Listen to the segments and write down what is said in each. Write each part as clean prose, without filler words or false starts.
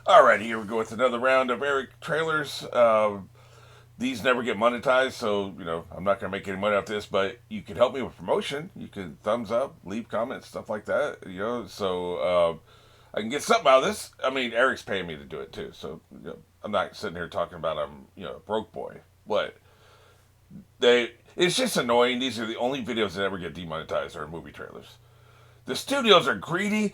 Alright, here we go with another round of Eric trailers. These never get monetized, so I'm not gonna make any money off this. But you can help me with promotion. You can thumbs up, leave comments, stuff like that. So I can get something out of this. I mean, Eric's paying me to do it too, so I'm not sitting here talking about I'm a broke boy. But it's just annoying. These are the only videos that ever get demonetized are movie trailers. The studios are greedy,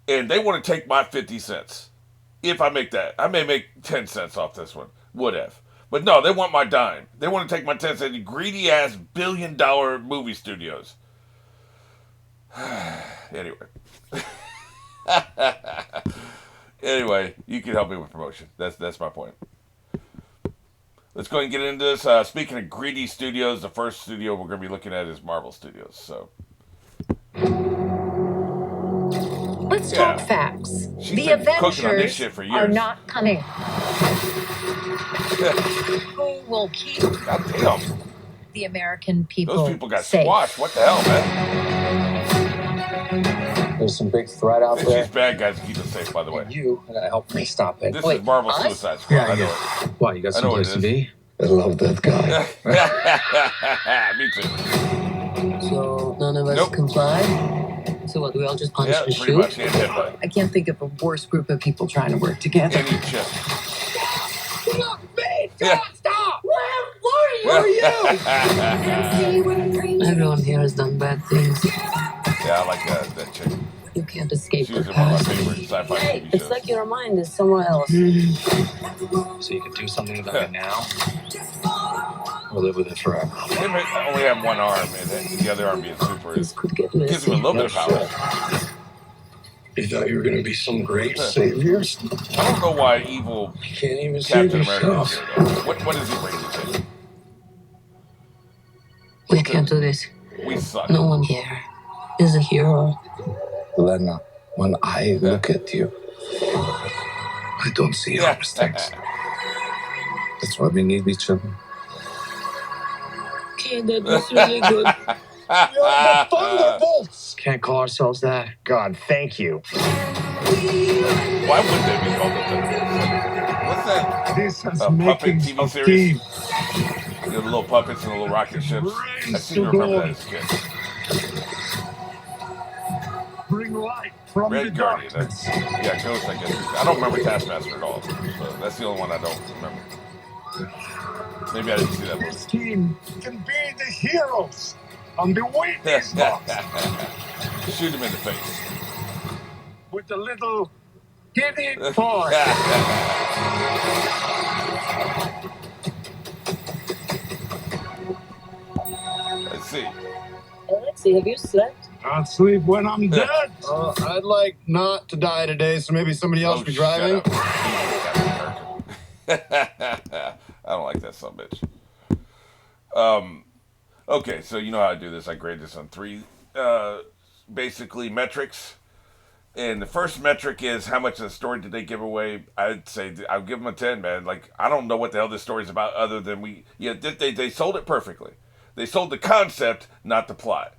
and they want to take my 50 cents. If I make that, I may make 10 cents off this one. Would have. But no, they want my dime. They want to take my 10 cents. Greedy ass $1 billion movie studios. Anyway. Anyway, you can help me with promotion. That's my point. Let's go ahead and get into this. Speaking of greedy studios, the first studio we're going to be looking at is Marvel Studios. So, let's talk facts. She's the been cooking on this Avengers shit for years. are not coming. Who will keep Goddamn. the American people Those people got safe? squashed. What the hell, man? There's some big threat out there. These bad guys keep us safe, by the way. You gotta help me stop it. This is Marvel Suicide Squad. Yeah, I know yeah. Why, you got I know what some it is. TV? I love that guy. Me too. So none of us comply? So what, we all just punch and pretty shoot? much. Yeah, I can't think of a worse group of people trying to work together. and eat shit. Look, me! Yeah. Stop! Where are you? Everyone here has done bad things. Yeah, I like that chick. You can't escape She's the one of my past. favorite sci-fi TV shows. It's like your mind is somewhere else. So you can do something about it now? Or live with it forever? They may only have one arm, and the other arm being super This could get gives him a messy. little bit of power. You thought you were gonna be some great saviors? I don't know why evil You can't even save Captain America is yourself. here, though. What does he bring to the We can't do this. We suck. No one here is a hero. Lena, when I look at you, I don't see your mistakes. That's why we need each other. Okay, that was really good. You're the Thunderbolts! Can't call ourselves that. God, thank you. Why would they be called the Thunderbolts? What's that? This has A puppet makings TV of series? team. The little puppets and the little rocket ships. I seem to remember that as a kid. Bring light from the Red Guardian. darkness. Yeah, Ghost, I guess. I don't remember Taskmaster at all. So that's the only one I don't remember. Maybe I didn't see that This movie. team can be the heroes on the witness box Shoot him in the face. with a little get it part. Let's see. Alexi, have you slept? I'll sleep when I'm dead. I'd like not to die today, so maybe somebody else be driving. Shut up. I don't like that son of a bitch. Okay, so you know how I do this. I grade this on three, basically metrics. And the first metric is how much of the story did they give away? I'd say I'll give them a 10, man. Like, I don't know what the hell this story's about other than they sold it perfectly. They sold the concept, not the plot.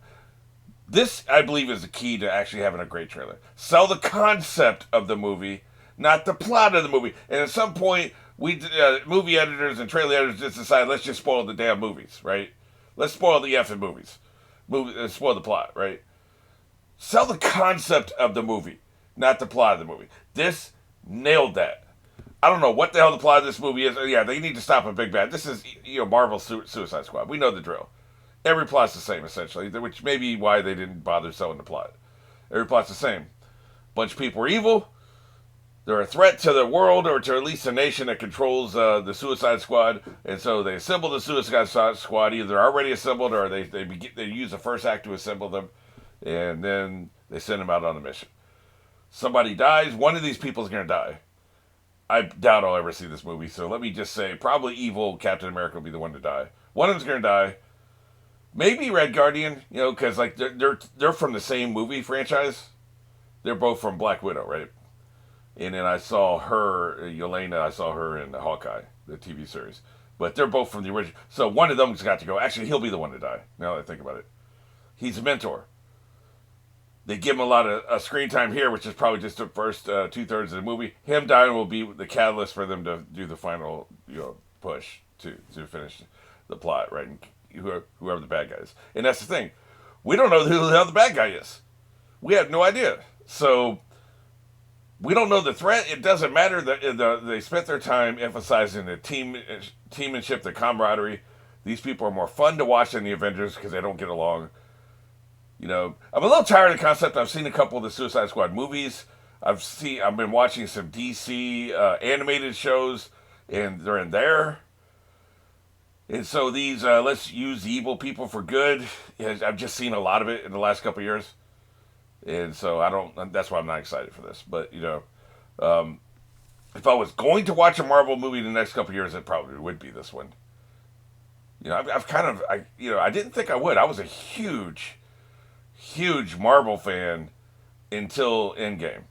This, I believe, is the key to actually having a great trailer. Sell the concept of the movie, not the plot of the movie. And at some point, we movie editors and trailer editors just decide, let's just spoil the damn movies, right? Let's spoil the effing movies. Spoil the plot, right? Sell the concept of the movie, not the plot of the movie. This nailed that. I don't know what the hell the plot of this movie is. Yeah, they need to stop a big bad. This is Marvel's Suicide Squad. We know the drill. Every plot's the same, essentially, which may be why they didn't bother selling the plot. Every plot's the same. Bunch of people are evil. They're a threat to the world, or to at least the nation that controls the Suicide Squad. And so they assemble the Suicide Squad. Either already assembled, or they use the first act to assemble them. And then they send them out on a mission. Somebody dies. One of these people is going to die. I doubt I'll ever see this movie. So let me just say, probably evil Captain America will be the one to die. One of them's going to die. Maybe Red Guardian, because like they're from the same movie franchise. They're both from Black Widow, right? And then I saw her, Yelena. I saw her in Hawkeye, the TV series. But they're both from the original. So one of them's got to go. Actually, he'll be the one to die. Now that I think about it, he's a mentor. They give him a lot of screen time here, which is probably just the first 2/3 of the movie. Him dying will be the catalyst for them to do the final, push to finish the plot, right? And whoever the bad guy is, and that's the thing, we don't know who the hell the bad guy is. We have no idea, so we don't know the threat. It doesn't matter. They spent their time emphasizing the teammanship, the camaraderie. These people are more fun to watch than the Avengers because they don't get along. I'm a little tired of the concept. I've seen a couple of the Suicide Squad movies. I've been watching some DC animated shows, and they're in there. And so these let's use the evil people for good. I've just seen a lot of it in the last couple of years, and so I don't. That's why I'm not excited for this. But if I was going to watch a Marvel movie in the next couple of years, it probably would be this one. I've kind of I didn't think I would. I was a huge Marvel fan until Endgame,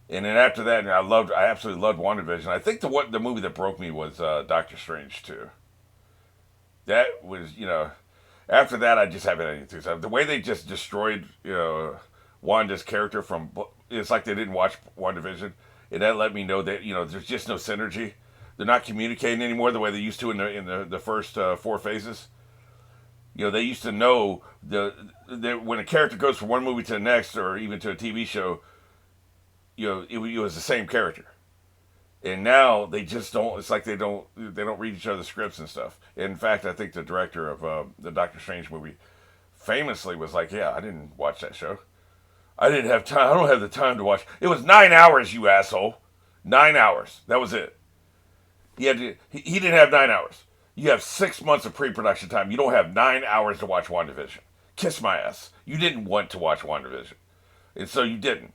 and then after that, I absolutely loved WandaVision. I think the movie that broke me was Doctor Strange 2. That was after that I just haven't had anything. So the way they just destroyed Wanda's character it's like they didn't watch WandaVision, and that let me know that there's just no synergy. They're not communicating anymore the way they used to in the first 4 phases. They used to know when a character goes from one movie to the next, or even to a TV show, it was the same character. And now they just don't. It's like they don't read each other's scripts and stuff. In fact, I think the director of the Doctor Strange movie famously was like, "Yeah, I didn't watch that show. I didn't have time. I don't have the time to watch. It was 9 hours, you asshole. 9 hours. That was it. He didn't have 9 hours. You have 6 months of pre-production time. You don't have 9 hours to watch WandaVision. Kiss my ass. You didn't want to watch WandaVision, and so you didn't.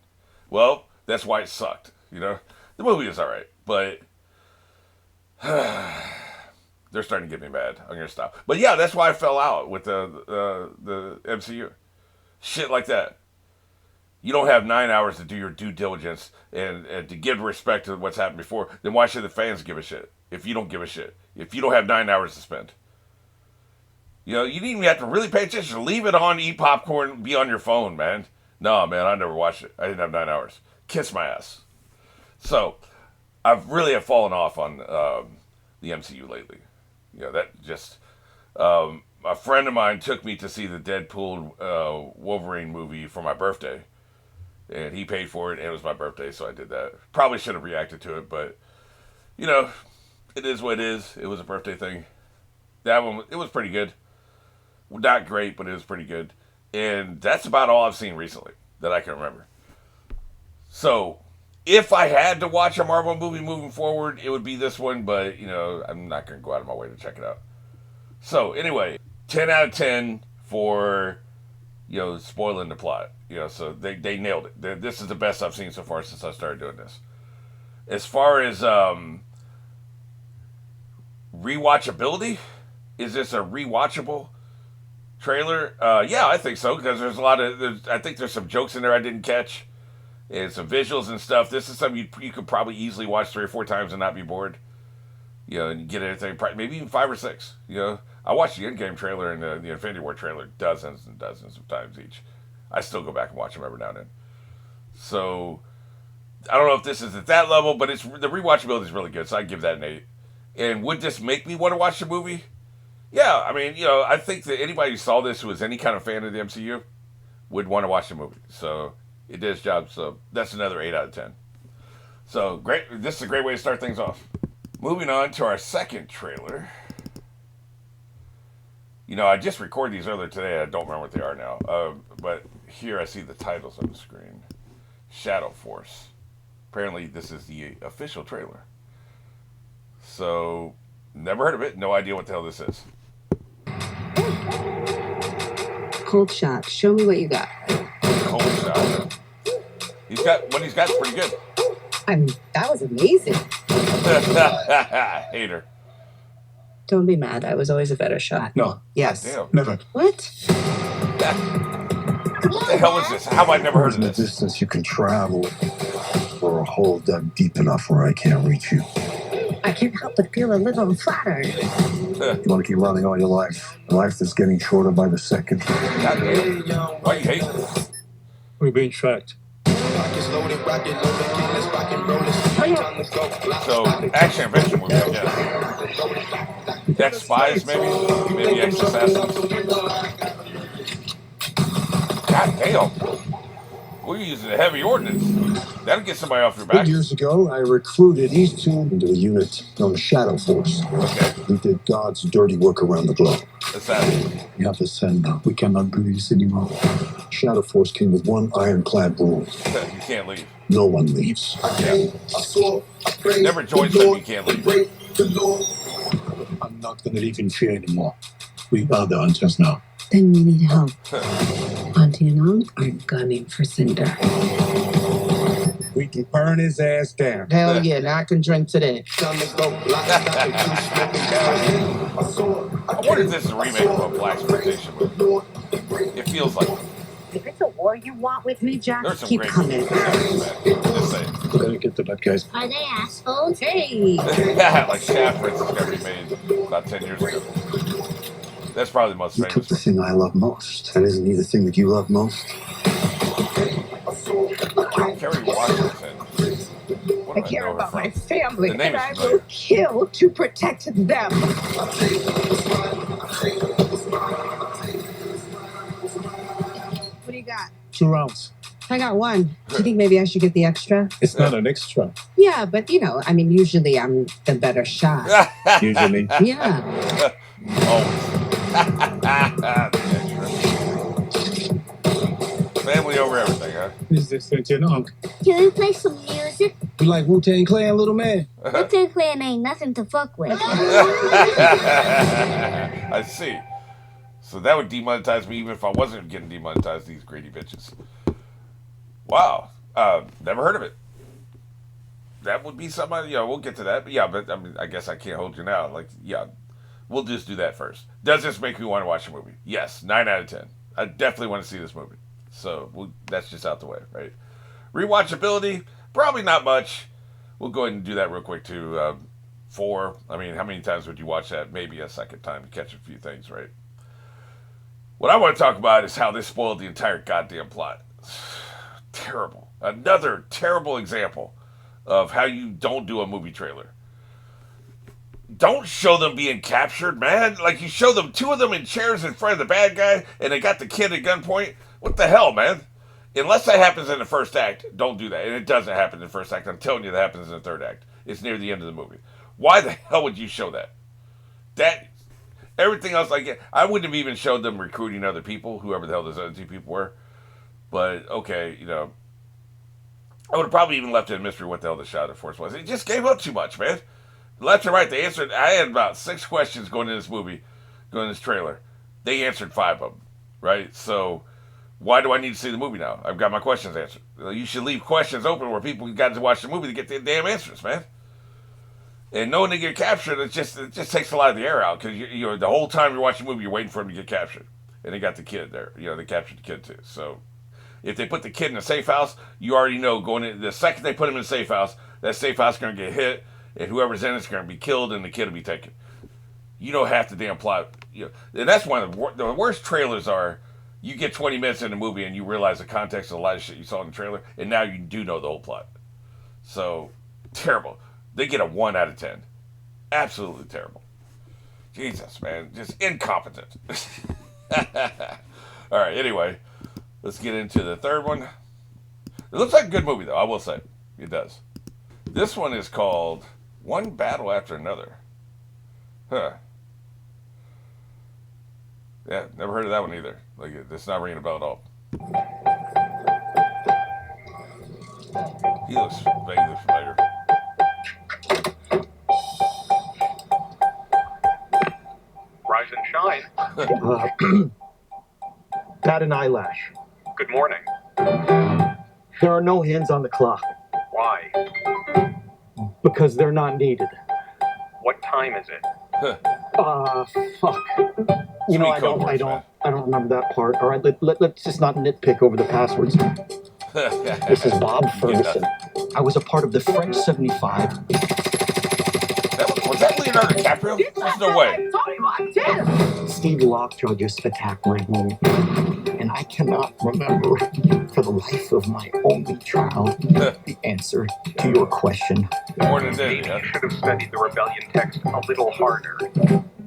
Well, that's why it sucked. The movie is all right, but they're starting to get me mad. I'm gonna stop. But yeah, that's why I fell out with the MCU. Shit like that. You don't have 9 hours to do your due diligence and to give respect to what's happened before. Then why should the fans give a shit if you don't give a shit? If you don't have 9 hours to spend, you didn't even have to really pay attention. Leave it on, eat popcorn, be on your phone, man. No, man, I never watched it. I didn't have 9 hours. Kiss my ass. So, I've really have fallen off on the MCU lately. That just a friend of mine took me to see the Deadpool Wolverine movie for my birthday, and he paid for it, and it was my birthday, so I did that. Probably should have reacted to it, but it is what it is. It was a birthday thing. That one, it was pretty good. Not great, but it was pretty good. And that's about all I've seen recently that I can remember. So, if I had to watch a Marvel movie moving forward, it would be this one, but, I'm not going to go out of my way to check it out. So, anyway, 10 out of 10 for, spoiling the plot. So they nailed it. This is the best I've seen so far since I started doing this. As far as rewatchability, is this a rewatchable trailer? Yeah, I think so, because I think there's some jokes in there I didn't catch, and some visuals and stuff. This is something you could probably easily watch 3 or 4 times and not be bored. And get everything, maybe even 5 or 6. I watched the Endgame trailer and the Infinity War trailer dozens and dozens of times each. I still go back and watch them every now and then. So, I don't know if this is at that level, but the rewatchability is really good, so I'd give that an 8. And would this make me want to watch the movie? Yeah, I mean, I think that anybody who saw this who was any kind of fan of the MCU would want to watch the movie. So, it did its job, so that's another 8 out of 10. So, great. This is a great way to start things off. Moving on to our second trailer. I just recorded these earlier today. I don't remember what they are now. But here I see the titles on the screen. Shadow Force. Apparently this is the official trailer. So, never heard of it. No idea what the hell this is. Cold shot. Show me what you got. Cold shot. What he's got is pretty good. That was amazing. Hater. Don't be mad. I was always a better shot. No. Yes. Damn. Never. What? What the hell is this? How have I never heard of The this? distance you can travel, or a hole dug deep enough where I can't reach you. I can't help but feel a little flattered. You want to keep running all your life, a life that's getting shorter by the second. God damn. Why you hate this? We're being tracked. So, action adventure movie, I guess. Ex-spies, maybe? Maybe ex-assassins? God damn. We're using a heavy ordnance. That'll get somebody off your back. Years ago, I recruited these two into a unit known as Shadow Force. Okay. We did God's dirty work around the globe. Assassins. We have to send now. We cannot do this anymore. Shadow Force came with one ironclad rule. You can't leave. No one leaves. Yeah. Never join something you can't leave. I'm not going to leave in fear anymore. We bow down just now. Then we need help. Auntie and Unc are gunning for Cinder. We can burn his ass down. Hell yeah, now I can drink today. I wonder if this is a remake of a black exploitation movie. It feels like it. If it's a war you want with me, Jack, There's some keep great coming. Just saying. We gotta get the bad guys. Are they assholes? Hey! Like Shaft, for instance, got remade about 10 years ago. That's probably the most You took famous the one. thing I love most. And isn't he the thing that you love most? Kerry Washington. What I do I care know her about from? my family, The name and is I familiar. will kill to protect them. What do you got? 2 rounds. I got one. Do you think maybe I should get the extra? It's not an extra. Yeah, but I mean, usually I'm the better shot. Usually. Yeah. Always. Family over everything, huh? Is this Auntie Unc? Can we play some music? You like Wu-Tang Clan, little man? Wu-Tang Clan ain't nothing to fuck with. I see. So that would demonetize me even if I wasn't getting demonetized, these greedy bitches. Wow. Never heard of it. That would be somebody, we'll get to that. But yeah, but I mean, I guess I can't hold you now. Like, yeah, we'll just do that first. Does this make me want to watch a movie? Yes, 9 out of 10. I definitely want to see this movie. So that's just out the way, right? Rewatchability, probably not much. We'll go ahead and do that real quick too. 4, I mean, how many times would you watch that? Maybe a second time to catch a few things, right? What I want to talk about is how they spoiled the entire goddamn plot. Terrible. Another terrible example of how you don't do a movie trailer. Don't show them being captured, man. Like, you show them 2 of them in chairs in front of the bad guy, and they got the kid at gunpoint. What the hell, man? Unless that happens in the first act, don't do that. And it doesn't happen in the first act. I'm telling you that happens in the third act. It's near the end of the movie. Why the hell would you show that? Everything else, like, I wouldn't have even showed them recruiting other people, whoever the hell those other 2 people were. But, okay, I would have probably even left it a mystery what the hell the Shadow Force was. It just gave up too much, man. Left and right, they answered. I had about 6 questions going in this movie, going in this trailer. They answered 5 of them, right? So, why do I need to see the movie now? I've got my questions answered. You should leave questions open where people got to watch the movie to get the damn answers, man. And knowing they get captured, it just takes a lot of the air out, because the whole time you're watching the movie, you're waiting for them to get captured. And they got the kid there. They captured the kid too. So, if they put the kid in a safe house, you already know going in, the second they put him in a safe house, that safe house is going to get hit, and whoever's in it's going to be killed, and the kid will be taken. You know half the damn plot. And that's one of the worst trailers are, you get 20 minutes in the movie and you realize the context of a lot of shit you saw in the trailer, and now you do know the whole plot. So, terrible. They get a 1 out of 10. Absolutely terrible. Jesus, man. Just incompetent. All right, anyway. Let's get into the third one. It looks like a good movie, though, I will say. It does. This one is called One Battle After Another. Huh. Yeah, never heard of that one either. Like, it's not ringing a bell at all. He looks vaguely familiar. Rise and shine. Bat an eyelash. Good morning. There are no hands on the clock Why? because they're not needed. What time is it? Fuck. You know, I don't remember that part. All right, let's just not nitpick over the passwords. This is Bob Ferguson. I was a part of the French 75. Was that Leonardo DiCaprio? There's no way. Steve Lockjaw just attacked my home, and and I cannot remember for the life of my only child the answer to your question. More than Maybe that, you should have studied the rebellion text a little harder.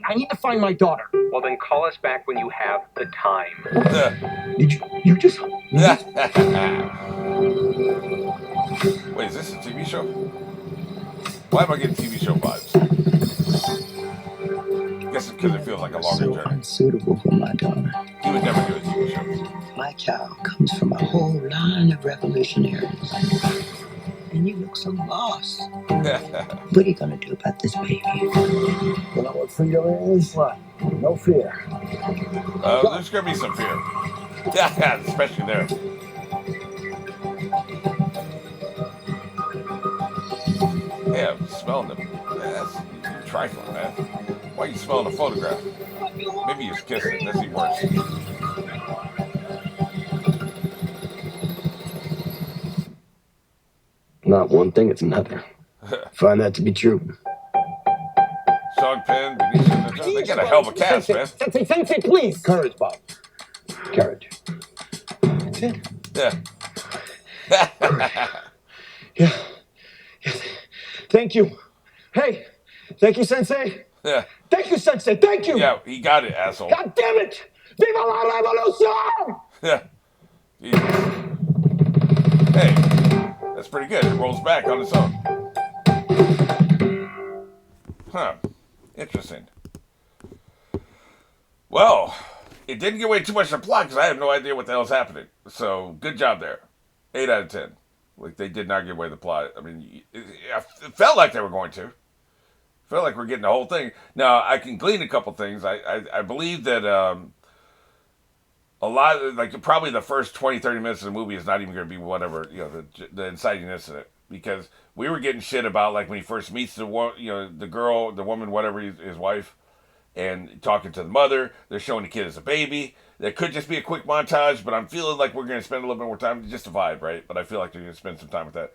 I need to find my daughter. Well, then call us back when you have the time. Did you just... Wait, is this a TV show? Why am I getting TV show vibes? I guess it's because it feels like a longer So journey. unsuitable for my daughter. He would never do a TV show. My child comes from a whole line of revolutionaries. And you look so lost. What are you gonna do about this baby? You know what fear is? What? No fear. There's gonna be some fear. Yeah, especially there. Yeah, I'm smelling them. That's trifling, man. Why are you smelling the photograph? Maybe he's kissing. That's even worse. Not one thing, it's another. Find that to be true. Sean Penn, Benicio, they got a hell of a cast, man. Sensei, please. Courage, Bob. Courage. That's it. Yeah. Yeah. Thank you. Hey, thank you, Sensei. Yeah. Thank you, Sensei. Thank you. Yeah, he got it, asshole. God damn it! Viva la revolution! Yeah. Jesus. Hey, that's pretty good. It rolls back on its own. Huh. Interesting. Well, it didn't give away too much of the plot because I have no idea what the hell's happening. So, good job there. 8 out of 10. Like, they did not give away the plot. I mean, it felt like they were going to. Felt like we're getting the whole thing. Now, I can glean a couple things. I believe that a lot of, like, probably the first 20, 30 minutes of the movie is not even going to be whatever, the inciting incident. Because we were getting shit about, like, when he first meets the girl, the woman, whatever, his wife, and talking to the mother. They're showing the kid as a baby. There could just be a quick montage, but I'm feeling like we're going to spend a little bit more time. Just a vibe, right? But I feel like they're going to spend some time with that.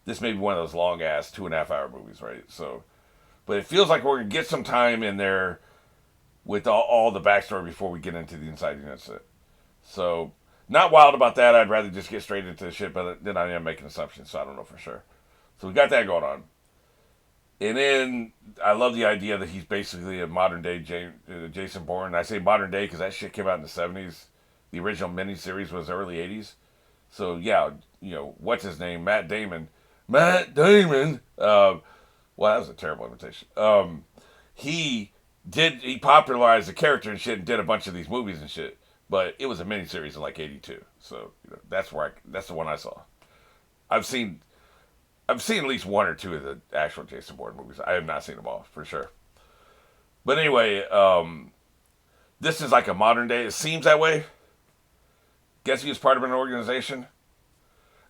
This may be one of those long-ass 2.5-hour movies, right? So, but it feels like we're going to get some time in there with all the backstory before we get into the inciting incident. So, not wild about that. I'd rather just get straight into the shit, but then I am making assumptions, so I don't know for sure. So we got that going on. And then I love the idea that he's basically a modern-day Jason Bourne. I say modern-day because that shit came out in the 70s. The original miniseries was early 80s. So, yeah, what's his name? Matt Damon. Well, that was a terrible imitation. He popularized the character and shit and did a bunch of these movies and shit. But it was a miniseries in like 82. So, that's the one I saw. I've seen at least one or two of the actual Jason Bourne movies. I have not seen them all, for sure. But anyway, this is like a modern day. It seems that way. Guess he was part of an organization.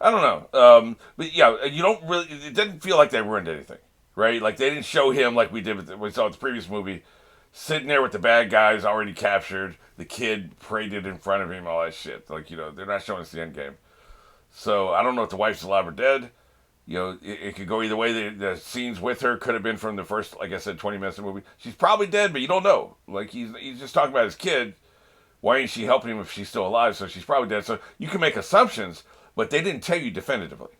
I don't know. But yeah, it didn't feel like they ruined anything, right? Like they didn't show him like we saw in the previous movie, sitting there with the bad guys already captured, the kid paraded in front of him, all that shit. Like, they're not showing us the end game. So I don't know if the wife's alive or dead. It could go either way. The scenes with her could have been from the first, like I said, 20 minutes of the movie. She's probably dead, but you don't know. Like, he's just talking about his kid. Why ain't she helping him if she's still alive? So she's probably dead. So you can make assumptions, but they didn't tell you definitively.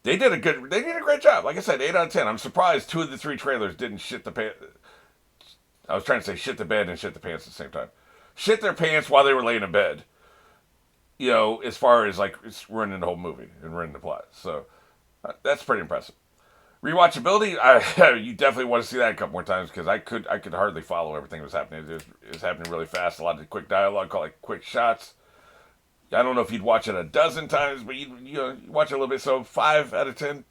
They did a great job. Like I said, 8 out of 10. I'm surprised 2 of the 3 trailers didn't shit the pants. I was trying to say shit the bed and shit the pants at the same time. Shit their pants while they were laying in bed. As far as, like, it's ruining the whole movie and ruining the plot. So that's pretty impressive. Rewatchability, you definitely want to see that a couple more times because I could hardly follow everything that was happening. It was happening really fast. A lot of quick dialogue, called like quick shots. I don't know if you'd watch it a dozen times, but you watch it a little bit. So 5 out of 10,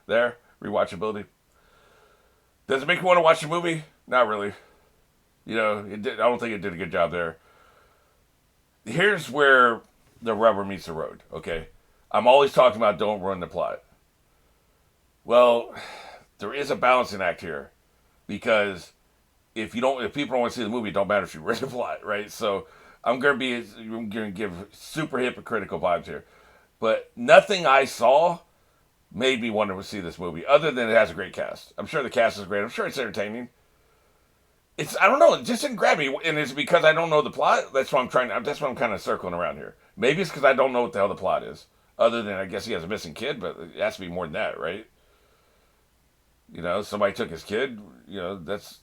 there, rewatchability. Does it make you want to watch the movie? Not really. I don't think it did a good job there. Here's where the rubber meets the road, okay? I'm always talking about don't ruin the plot. Well, there is a balancing act here because if people don't want to see the movie, it don't matter if you read the plot, right? So I'm going to give super hypocritical vibes here. But nothing I saw made me want to see this movie other than it has a great cast. I'm sure the cast is great. I'm sure it's entertaining. I don't know, it just didn't grab me, and it's because I don't know the plot. That's what I'm kind of circling around here. Maybe it's because I don't know what the hell the plot is, other than I guess he has a missing kid, but it has to be more than that, right? You know, somebody took his kid. You know, that's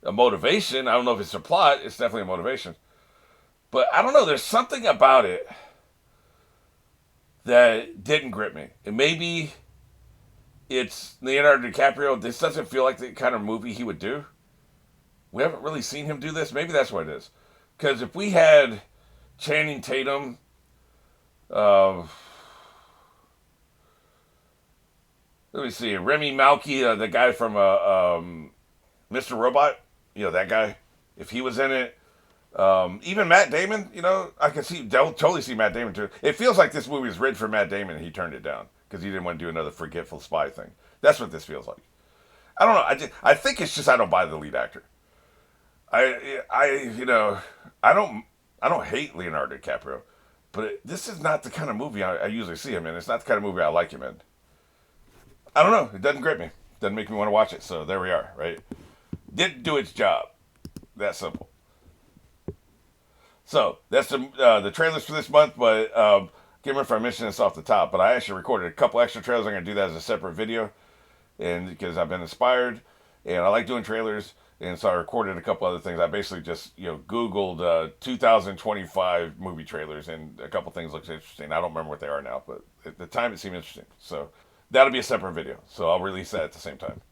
a motivation. I don't know if it's a plot. It's definitely a motivation, but I don't know. There's something about it that didn't grip me, and maybe it's Leonardo DiCaprio. This doesn't feel like the kind of movie he would do. We haven't really seen him do this. Maybe that's what it is. Because if we had Channing Tatum, let me see, Remy Malky, the guy from Mr. Robot, you know, that guy, if he was in it, even Matt Damon, you know, I can totally see Matt Damon too. It feels like this movie was written for Matt Damon and he turned it down because he didn't want to do another forgetful spy thing. That's what this feels like. I don't know. I think it's just I don't buy the lead actor. You know, I don't hate Leonardo DiCaprio, but this is not the kind of movie I usually see him in. It's not the kind of movie I like him in. I don't know. It doesn't grip me. Doesn't make me want to watch it. So there we are, right? Didn't do its job. That simple. So that's the trailers for this month. But give me if I mentioned this off the top. But I actually recorded a couple extra trailers. I'm going to do that as a separate video, and because I've been inspired, and I like doing trailers. And so I recorded a couple other things. I basically just, you know, Googled 2025 movie trailers, and a couple things looked interesting. I don't remember what they are now, but at the time it seemed interesting. So that'll be a separate video. So I'll release that at the same time.